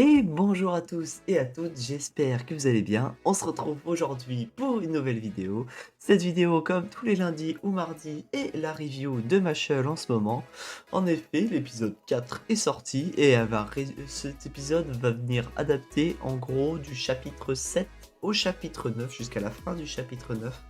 Et bonjour à tous et à toutes, j'espère que vous allez bien. On se retrouve aujourd'hui pour une nouvelle vidéo. Cette vidéo, comme tous les lundis ou mardis, est la review de Mashle en ce moment. En effet, l'épisode 4 est sorti et cet épisode va venir adapter en gros du chapitre 7 au chapitre 9, jusqu'à la fin du chapitre 9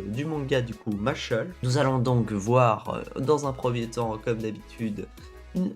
du manga du coup Mashle. Nous allons donc voir dans un premier temps, comme d'habitude,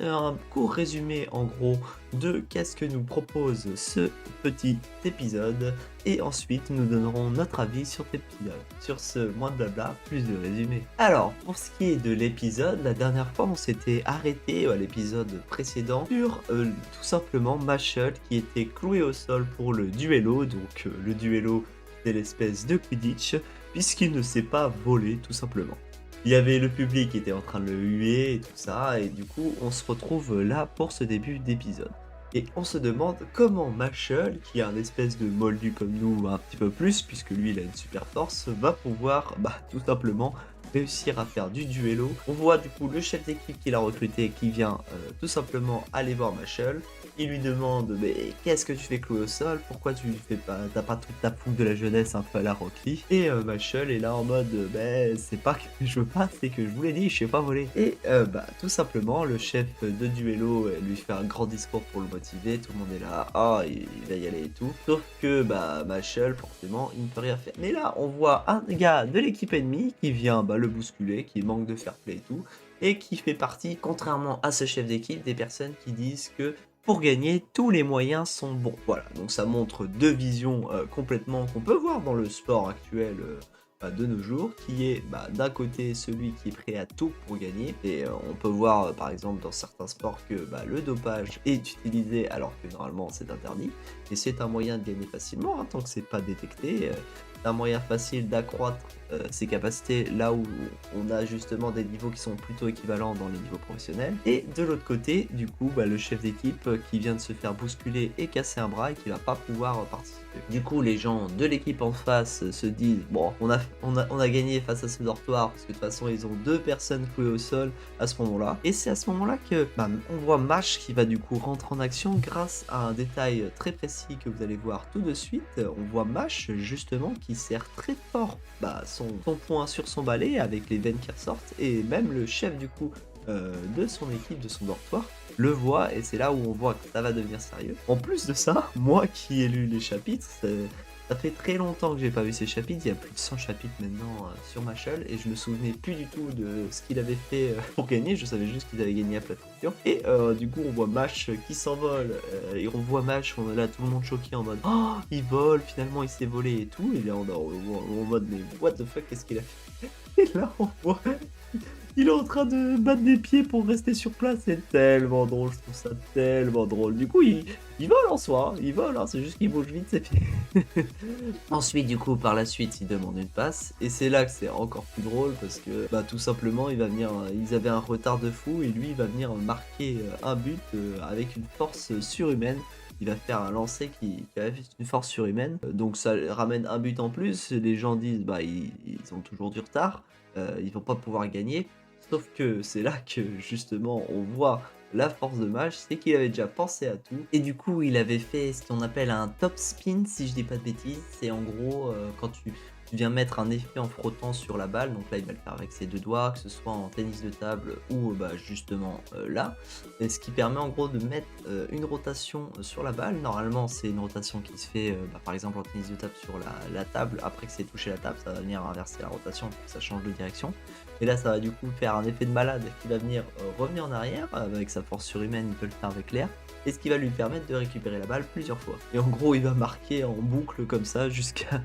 un court résumé en gros de qu'est-ce que nous propose ce petit épisode, et ensuite nous donnerons notre avis sur cet épisode. Sur ce, moins de blabla, plus de résumé. Alors, pour ce qui est de l'épisode, la dernière fois on s'était arrêté à l'épisode précédent sur tout simplement Mashle qui était cloué au sol pour le duello. Donc le duello, c'est l'espèce de Quidditch, puisqu'il ne sait pas voler tout simplement. Il y avait le public qui était en train de le huer et tout ça, et du coup on se retrouve là pour ce début d'épisode. Et on se demande comment Mashle, qui est un espèce de moldu comme nous un petit peu plus, puisque lui il a une super force, va pouvoir tout simplement réussir à faire du duello. On voit du coup le chef d'équipe qu'il a recruté qui vient tout simplement aller voir Mashle. Il lui demande mais qu'est-ce que tu fais clouer au sol, pourquoi tu fais pas, t'as pas toute ta fougue de la jeunesse un peu à la Rock Lee. Et Mashle est là en mode c'est pas que je veux pas, c'est que je vous l'ai dit, je sais pas voler. Et tout simplement le chef de duello lui fait un grand discours pour le motiver, tout le monde est là, ah il va y aller et tout. Sauf que Mashle forcément il ne peut rien faire. Mais là on voit un gars de l'équipe ennemie qui vient le bousculer, qui manque de fair play et tout, et qui fait partie, contrairement à ce chef d'équipe, des personnes qui disent que pour gagner, tous les moyens sont bons. Voilà, donc ça montre deux visions complètement qu'on peut voir dans le sport actuel de nos jours, qui est d'un côté celui qui est prêt à tout pour gagner, et on peut voir par exemple dans certains sports que le dopage est utilisé alors que normalement c'est interdit, et c'est un moyen de gagner facilement, tant que c'est pas détecté. Un moyen facile d'accroître ses capacités là où on a justement des niveaux qui sont plutôt équivalents dans les niveaux professionnels. Et de l'autre côté, du coup, le chef d'équipe qui vient de se faire bousculer et casser un bras et qui va pas pouvoir participer. Du coup, les gens de l'équipe en face se disent bon, on a gagné face à ce dortoir parce que de toute façon, ils ont deux personnes clouées au sol à ce moment-là. Et c'est à ce moment-là que on voit Mash qui va du coup rentrer en action grâce à un détail très précis que vous allez voir tout de suite. On voit Mash justement qui sert très fort son poing sur son balai avec les veines qui ressortent, et même le chef du coup de son équipe, de son dortoir, le voit, et c'est là où on voit que ça va devenir sérieux. En plus de ça, moi qui ai lu les chapitres, ça fait très longtemps que j'ai pas vu ces chapitres, il y a plus de 100 chapitres maintenant sur Mashle, et je me souvenais plus du tout de ce qu'il avait fait pour gagner, je savais juste qu'ils avaient gagné à Plateforme. Et du coup on voit Mash qui s'envole, et on voit Mash, on est là tout le monde choqué en mode oh il vole, finalement il s'est volé et tout, et là on est en mode mais what the fuck, qu'est-ce qu'il a fait? Et là on voit il est en train de battre des pieds pour rester sur place, c'est tellement drôle, je trouve ça tellement drôle. Du coup, il vole en soi, il vole, c'est juste qu'il bouge vite ses pieds. Ensuite, du coup, par la suite, il demande une passe, et c'est là que c'est encore plus drôle parce que, tout simplement, il va venir, ils avaient un retard de fou, et lui, il va venir marquer un but avec une force surhumaine. Il va faire un lancer qui a une force surhumaine, donc ça ramène un but en plus. Les gens disent, ils ont toujours du retard, ils vont pas pouvoir gagner. Sauf que c'est là que justement on voit la force de Mage, c'est qu'il avait déjà pensé à tout. Et du coup, il avait fait ce qu'on appelle un top spin, si je dis pas de bêtises. C'est en gros quand tu viens mettre un effet en frottant sur la balle. Donc là, il va le faire avec ses deux doigts, que ce soit en tennis de table ou justement là. Et ce qui permet en gros de mettre une rotation sur la balle. Normalement, c'est une rotation qui se fait par exemple en tennis de table sur la table. Après que c'est touché la table, ça va venir inverser la rotation pour que ça change de direction. Et là, ça va du coup faire un effet de malade qui va venir revenir en arrière. Avec sa force surhumaine, il peut le faire avec l'air. Et ce qui va lui permettre de récupérer la balle plusieurs fois. Et en gros, il va marquer en boucle comme ça jusqu'à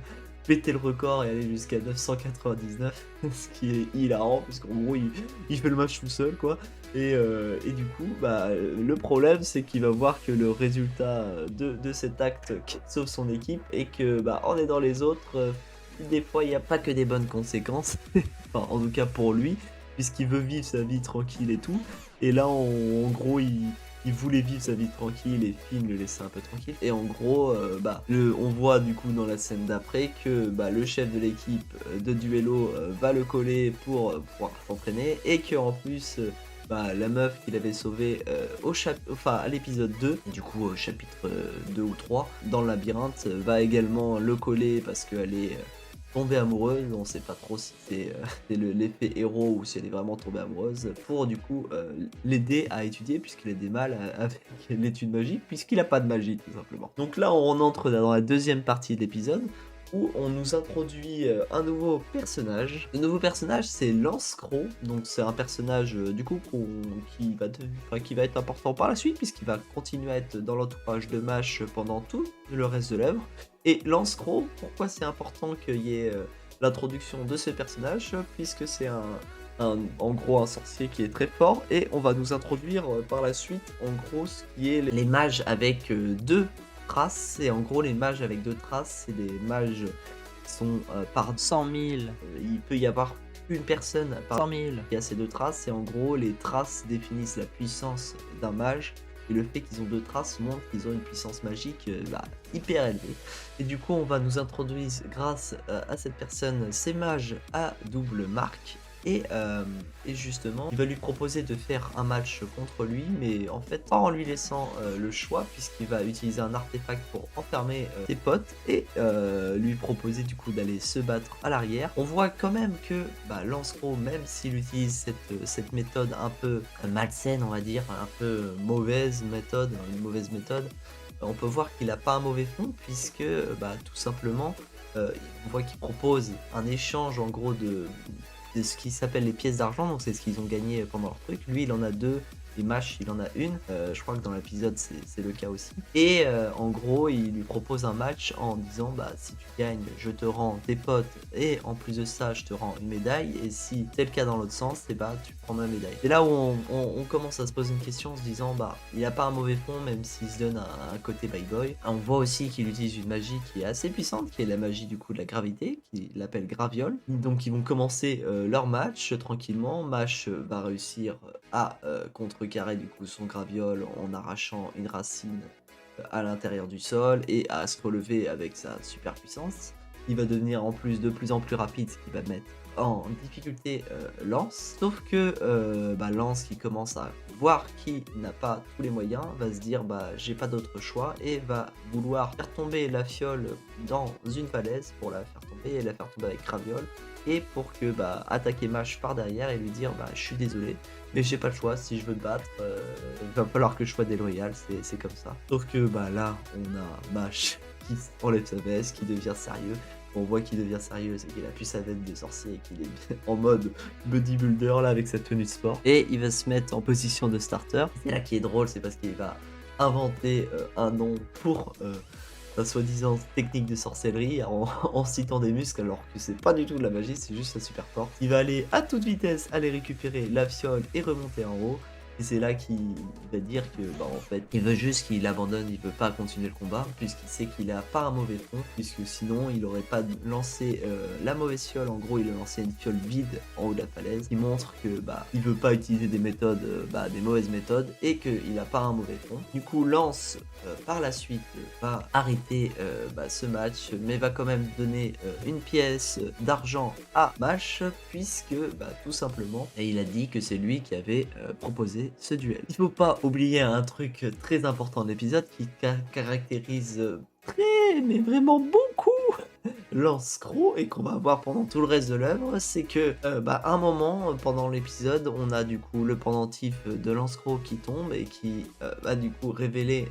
péter le record et aller jusqu'à 999. Ce qui est hilarant, parce qu'en gros, il fait le match tout seul, quoi. Et du coup, le problème, c'est qu'il va voir que le résultat de cet acte sauve son équipe, et que en aidant les autres, des fois, il n'y a pas que des bonnes conséquences. Enfin, en tout cas pour lui, puisqu'il veut vivre sa vie tranquille et tout. Et là, en gros, il voulait vivre sa vie tranquille, et Finn le laissait un peu tranquille. Et en gros, on voit du coup dans la scène d'après que le chef de l'équipe de duello va le coller pour pouvoir s'entraîner, et que en plus, bah, la meuf qu'il avait sauvée enfin, à l'épisode 2, et du coup au chapitre 2 ou 3, dans le labyrinthe, va également le coller parce qu'elle est tombée amoureuse. On sait pas trop si c'est c'est l'effet héros ou si elle est vraiment tombée amoureuse, pour du coup l'aider à étudier, puisqu'il a des mal avec l'étude magique, puisqu'il a pas de magie tout simplement. Donc là on entre dans la deuxième partie de l'épisode, où on nous introduit un nouveau personnage. Le nouveau personnage, c'est Lance Crow. Donc c'est un personnage du coup qui va être important par la suite, puisqu'il va continuer à être dans l'entourage de Mash pendant tout le reste de l'œuvre. Et Lance Crow, pourquoi c'est important qu'il y ait l'introduction de ce personnage, puisque c'est en gros un sorcier qui est très fort, et on va nous introduire par la suite en gros ce qui est les mages avec deux traces. Et en gros les mages avec deux traces, c'est des mages qui sont par 100 000. il peut y avoir une personne par 100 000. qui a ces deux traces, et en gros les traces définissent la puissance d'un mage, et le fait qu'ils ont deux traces montre qu'ils ont une puissance magique hyper élevée. Et du coup on va nous introduire grâce à cette personne ces mages à double marque. Et justement, il va lui proposer de faire un match contre lui, mais en fait pas en lui laissant le choix, puisqu'il va utiliser un artefact pour enfermer ses potes, et lui proposer du coup d'aller se battre à l'arrière. On voit quand même que Lance Crow, même s'il utilise cette méthode un peu malsaine, on va dire, un peu mauvaise méthode, on peut voir qu'il a pas un mauvais fond, puisque tout simplement on voit qu'il propose un échange en gros de ce qui s'appelle les pièces d'argent. Donc c'est ce qu'ils ont gagné pendant leur truc. Lui il en a deux, et Mash il en a une. Je crois que dans l'épisode c'est le cas aussi. Et en gros il lui propose un match en disant si tu gagnes je te rends tes potes, et en plus de ça je te rends une médaille, et si c'est le cas dans l'autre sens, et tu prends ma médaille. C'est là où on commence à se poser une question en se disant il a pas un mauvais fond, même s'il se donne un côté bye boy. On voit aussi qu'il utilise une magie qui est assez puissante, qui est la magie du coup de la gravité, qui l'appelle Graviole. Donc ils vont commencer leur match tranquillement. Mash va réussir à contrecarrer du coup son Graviole en arrachant une racine à l'intérieur du sol, et à se relever avec sa super puissance. Il va devenir en plus de plus en plus rapide, ce qui va mettre en difficulté Lance. Sauf que Lance, qui commence à voir qu'il n'a pas tous les moyens, va se dire j'ai pas d'autre choix, et va vouloir faire tomber la fiole dans une falaise pour la faire tomber, et la faire tomber avec Graviole, et pour que attaquer Mash par derrière et lui dire je suis désolé, mais j'ai pas le choix, si je veux te battre il va falloir que je sois déloyal, c'est comme ça. Sauf que là on a Mash qui enlève sa veste, qui devient sérieux. On voit qu'il devient sérieux, c'est qu'il a plus sa veste de sorcier, et qu'il est en mode bodybuilder là avec sa tenue de sport, et il va se mettre en position de starter. C'est là qui est drôle, c'est parce qu'il va inventer un nom pour la soi-disant technique de sorcellerie en citant des muscles, alors que c'est pas du tout de la magie, c'est juste sa super force. Il va aller à toute vitesse aller récupérer la fiole et remonter en haut. Et c'est là qu'il va dire que en fait il veut juste qu'il abandonne, il veut pas continuer le combat, puisqu'il sait qu'il a pas un mauvais fond, puisque sinon il aurait pas lancé la mauvaise fiole. En gros il a lancé une fiole vide en haut de la falaise, qui montre que il veut pas utiliser des méthodes, des mauvaises méthodes, et qu'il a pas un mauvais fond. Du coup Lance par la suite va arrêter ce match, mais va quand même donner une pièce d'argent à Mash, puisque tout simplement, et il a dit que c'est lui qui avait proposé ce duel. Il faut pas oublier un truc très important de l'épisode, qui caractérise mais vraiment beaucoup Lance Crow, et qu'on va voir pendant tout le reste de l'œuvre. C'est que un moment pendant l'épisode, on a du coup le pendentif de Lance Crow qui tombe, et qui va du coup révéler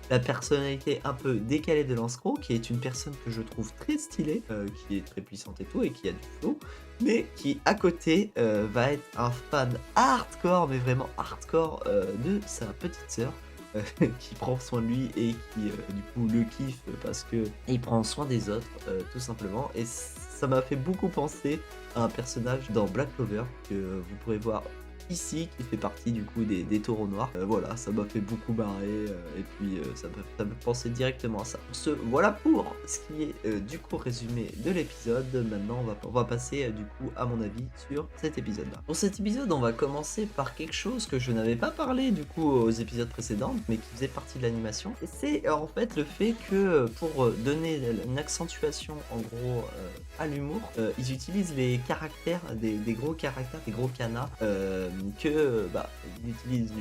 la personnalité un peu décalée de Lance Crow, qui est une personne que je trouve très stylée, qui est très puissante et tout, et qui a du flow, mais qui à côté va être un fan hardcore, mais vraiment hardcore, de sa petite sœur. Qui prend soin de lui, et qui du coup le kiffe parce que il prend soin des autres tout simplement. Et ça m'a fait beaucoup penser à un personnage dans Black Clover que vous pourrez voir ici, qui fait partie du coup des taureaux noirs. Voilà, ça m'a fait beaucoup marrer, et puis ça me pensait directement à ça. Voilà pour ce qui est du coup résumé de l'épisode. Maintenant on va passer du coup à mon avis sur cet épisode là. Pour cet épisode on va commencer par quelque chose que je n'avais pas parlé du coup aux épisodes précédents, mais qui faisait partie de l'animation, et c'est en fait le fait que pour donner une accentuation en gros à l'humour, ils utilisent les caractères, des gros caractères, des gros canas il utilise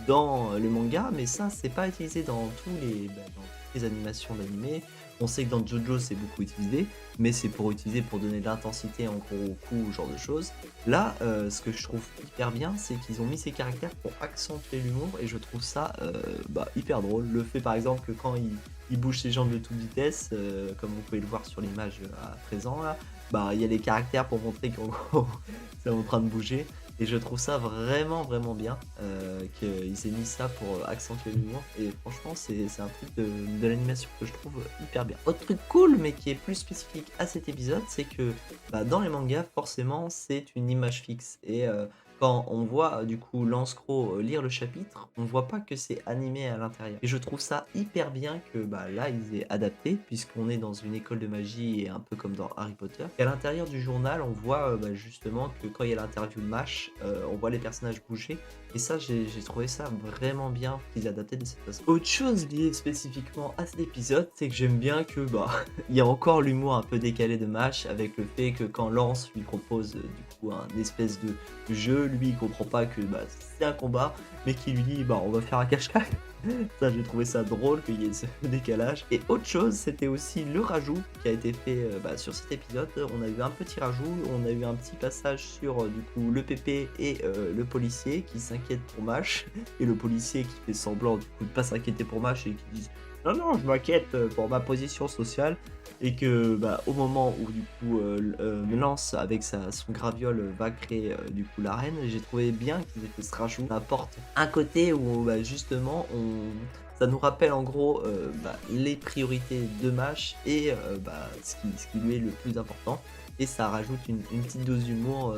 dans le manga, mais ça, c'est pas utilisé dans dans toutes les animations d'animé. On sait que dans JoJo, c'est beaucoup utilisé, mais c'est pour utiliser pour donner de l'intensité en gros au coup, ce genre de choses. Là, ce que je trouve hyper bien, c'est qu'ils ont mis ces caractères pour accentuer l'humour et je trouve ça, hyper drôle. Le fait par exemple que quand il bouge ses jambes de toute vitesse, comme vous pouvez le voir sur l'image, à présent là, il y a les caractères pour montrer qu'en gros c'est en train de bouger et je trouve ça vraiment, vraiment bien, qu'ils aient mis ça pour, accentuer l'humour et franchement c'est un truc de l'animation que je trouve hyper bien. Autre truc cool, mais qui est plus spécifique à cet épisode, c'est que, dans les mangas forcément c'est une image fixe et quand on voit, du coup Lancero, lire le chapitre, on voit pas que c'est animé à l'intérieur et je trouve ça hyper bien que, là ils aient adapté puisqu'on est dans une école de magie et un peu comme dans Harry Potter. Et à l'intérieur du journal, on voit, justement que quand il y a l'interview de Mash, on voit les personnages bouger et ça j'ai trouvé ça vraiment bien qu'ils aient adapté de cette façon. Autre chose liée spécifiquement à cet épisode, c'est que j'aime bien que, il y a encore l'humour un peu décalé de Mash avec le fait que quand Lance lui propose, du coup un espèce de jeu, lui il comprend pas que, c'est un combat, mais qui lui dit: «On va faire un cache-cache». Ça, j'ai trouvé ça drôle qu'il y ait ce décalage. Et autre chose, c'était aussi le rajout qui a été fait, sur cet épisode. On a eu un petit rajout, on a eu un petit passage sur, du coup, le pépé et le policier qui s'inquiète pour Mash et le policier qui fait semblant, du coup, de pas s'inquiéter pour Mash et qui dit: «Non, non, je m'inquiète, pour ma position sociale» et que, au moment où, du coup, Lance avec son graviole, va créer, du coup, l'arène, j'ai trouvé bien qu'ils aient fait ce rajout. Ça apporte un côté où, justement, ça nous rappelle en gros, les priorités de Mash et ce qui lui est le plus important et ça rajoute une petite dose d'humour,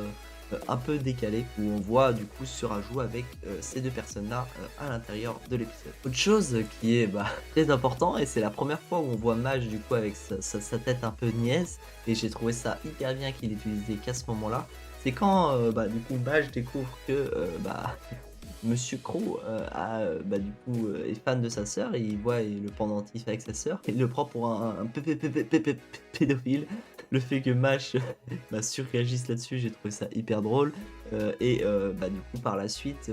un peu décalé où on voit du coup ce rajout avec, ces 2 personnes-là, à l'intérieur de l'épisode. Autre chose qui est, très important et c'est la première fois où on voit Mage du coup avec sa tête un peu niaise et j'ai trouvé ça hyper bien qu'il ait utilisé qu'à ce moment-là. C'est quand, du coup Mage découvre que, Monsieur Crow, du coup, est fan de sa sœur et il voit le pendentif avec sa sœur. Il le prend pour un pédophile. Le fait que Mash, surréagisse là-dessus, j'ai trouvé ça hyper drôle, du coup, par la suite,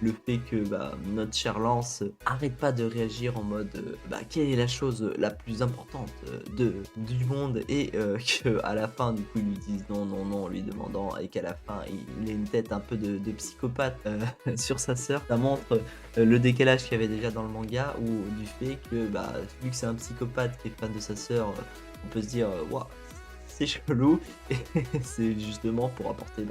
le fait que, notre cher Lance, arrête pas de réagir en mode, quelle est la chose la plus importante, du monde et qu'à la fin, du coup, ils lui disent: «Non, non, non», en lui demandant et qu'à la fin, il a une tête un peu de psychopathe, sur sa sœur. Ça montre, le décalage qu'il y avait déjà dans le manga ou du fait que, vu que c'est un psychopathe qui est fan de sa sœur, on peut se dire: «Waouh, c'est chelou» et c'est justement pour apporter,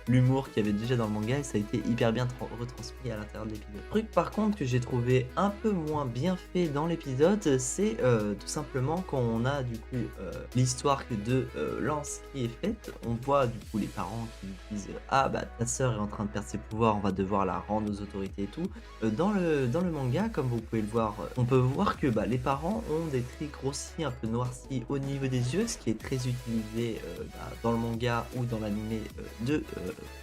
l'humour qu'il y avait déjà dans le manga et ça a été hyper bien retransmis à l'intérieur de l'épisode. Truc par contre que j'ai trouvé un peu moins bien fait dans l'épisode, c'est tout simplement quand on a du coup l'histoire de Lance qui est faite, on voit du coup les parents qui disent «Ah ta sœur est en train de perdre ses pouvoirs, on va devoir la rendre aux autorités et tout». Dans le manga, comme vous pouvez le voir, on peut voir que les parents ont des traits grossis, un peu noircis au niveau des yeux, ce qui est très utilisé dans le manga ou dans l'animé de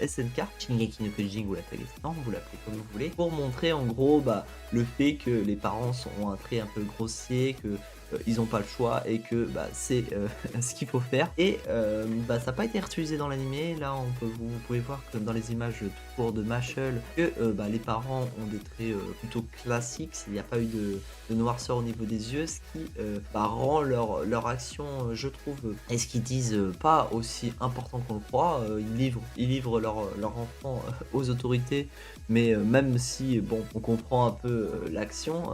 SNK, Shingeki no Kyojin, vous l'appelez vous l'appelez comme vous voulez, pour montrer en gros le fait que les parents ont un trait un peu grossier, que ils ont pas le choix et que c'est ce qu'il faut faire. Et ça n'a pas été réutilisé dans l'animé. Là, vous pouvez voir que dans les images tout court de Mashle que les parents ont des traits plutôt classiques. Il n'y a pas eu de noirceur au niveau des yeux, ce qui rend leur action, je trouve, et ce qu'ils disent pas aussi important qu'on le croit. Ils livrent leur enfant aux autorités, mais même si on comprend un peu l'action,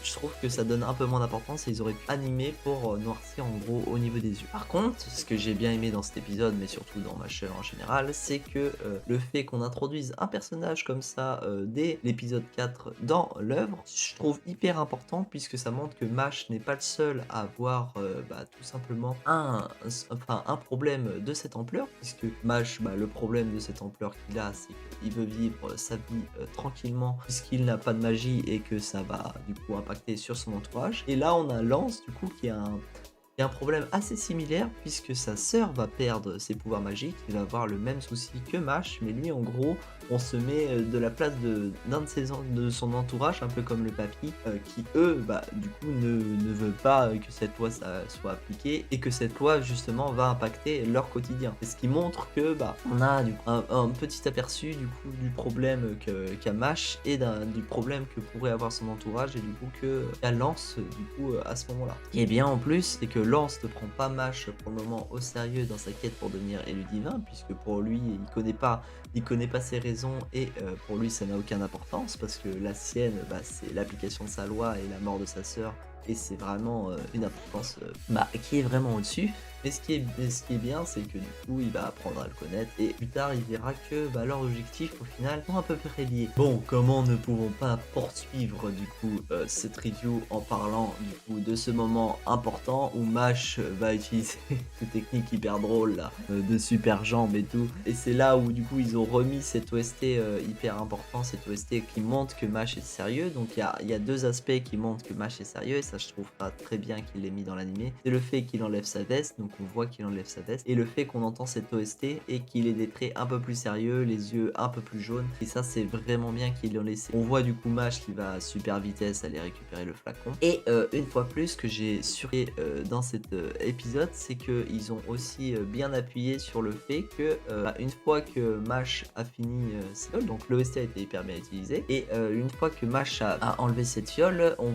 je trouve que ça donne un peu moins d'importance et ils auraient pu animer pour noircir en gros au niveau des yeux. Par contre, ce que j'ai bien aimé dans cet épisode, mais surtout dans Mashle en général, c'est que le fait qu'on introduise un personnage comme ça dès l'épisode 4 dans l'œuvre, je trouve hyper important puisque ça montre que Mash n'est pas le seul à avoir tout simplement un problème de cette ampleur, puisque Mash, le problème de cette ampleur qu'il a, c'est qu'il veut vivre sa vie tranquillement puisqu'il n'a pas de magie et que ça va du coup impacter sur son entourage. Et là on a Lance du coup qui a un problème assez similaire puisque sa sœur va perdre ses pouvoirs magiques, il va avoir le même souci que Mash, mais lui en gros on se met de la place d'un de son entourage, un peu comme le papy, qui eux, bah, du coup, ne veulent pas que cette loi soit appliquée et que cette loi, justement, va impacter leur quotidien. C'est ce qui montre que, bah, on a du coup, un petit aperçu du coup du problème qu'a Mash et du problème que pourrait avoir son entourage et du coup qu'a Lance du coup à ce moment-là. Et bien en plus, c'est que Lance ne prend pas Mash pour le moment au sérieux dans sa quête pour devenir élu divin, puisque pour lui, il connaît pas ses raisons et pour lui, ça n'a aucune importance parce que la sienne, bah, c'est l'application de sa loi et la mort de sa sœur. Et c'est vraiment une importance bah, qui est vraiment au-dessus. Mais ce qui est bien, c'est que du coup, il va apprendre à le connaître et plus tard, il verra que bah, leurs objectifs, au final, sont à peu près liés. Bon, comment ne pouvons pas poursuivre du coup cette review en parlant du coup de ce moment important où Mash va utiliser cette technique hyper drôle là, de super jambes et tout. Et c'est là où du coup, ils ont remis cette OST hyper important, cette OST qui montre que Mash est sérieux. Donc il y a deux aspects qui montrent que Mash est sérieux et ça, je trouve pas très bien qu'il l'ait mis dans l'animé. C'est le fait qu'il enlève sa veste, donc on voit qu'il enlève sa veste, et le fait qu'on entend cette OST et qu'il ait des traits un peu plus sérieux, les yeux un peu plus jaunes, et ça c'est vraiment bien qu'ils l'ont laissé. On voit du coup Mash qui va à super vitesse aller récupérer le flacon, et une fois plus que j'ai suré dans cet épisode, c'est qu'ils ont aussi bien appuyé sur le fait que bah, une fois que Mash a fini ses fioles, donc l'OST a été hyper bien utilisé, et une fois que Mash a enlevé cette fiole, on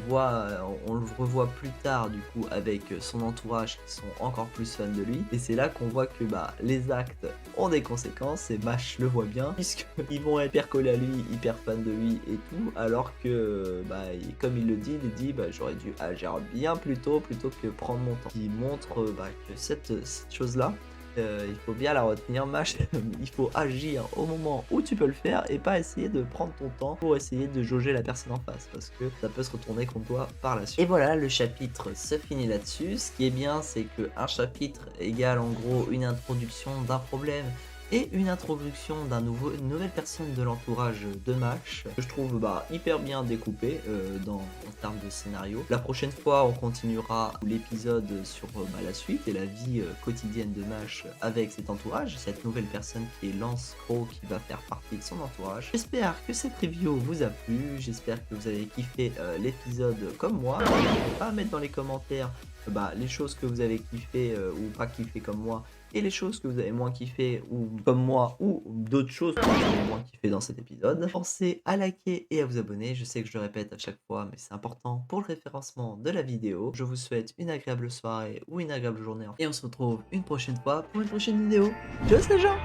le revoit plus tard du coup avec son entourage qui sont encore plus fans de lui, et c'est là qu'on voit que bah, les actes ont des conséquences et Mash le voit bien puisqu'ils vont être hyper collés à lui, hyper fans de lui et tout, alors que bah, comme il le dit, bah, j'aurais dû agir bien plus tôt plutôt que prendre mon temps. Qui montre bah, que cette chose là, il faut bien la retenir, Mash. Il faut agir au moment où tu peux le faire et pas essayer de prendre ton temps pour essayer de jauger la personne en face parce que ça peut se retourner contre toi par la suite. Et voilà, le chapitre se finit là-dessus. Ce qui est bien, c'est qu'un chapitre égale en gros une introduction d'un problème et une introduction une nouvelle personne de l'entourage de Mash, que je trouve bah, hyper bien découpé en termes de scénario. La prochaine fois, on continuera l'épisode sur bah, la suite et la vie quotidienne de Mash avec cet entourage, cette nouvelle personne qui est Lance Crow qui va faire partie de son entourage. J'espère que cette review vous a plu, j'espère que vous avez kiffé l'épisode comme moi. N'hésitez pas à mettre dans les commentaires bah, les choses que vous avez kiffé ou pas kiffé comme moi, et les choses que vous avez moins kiffé ou comme moi, ou d'autres choses que vous avez moins kiffé dans cet épisode. Pensez à liker et à vous abonner, je sais que je le répète à chaque fois mais c'est important pour le référencement de la vidéo. Je vous souhaite une agréable soirée ou une agréable journée et on se retrouve une prochaine fois pour une prochaine vidéo. Tchuss les gens!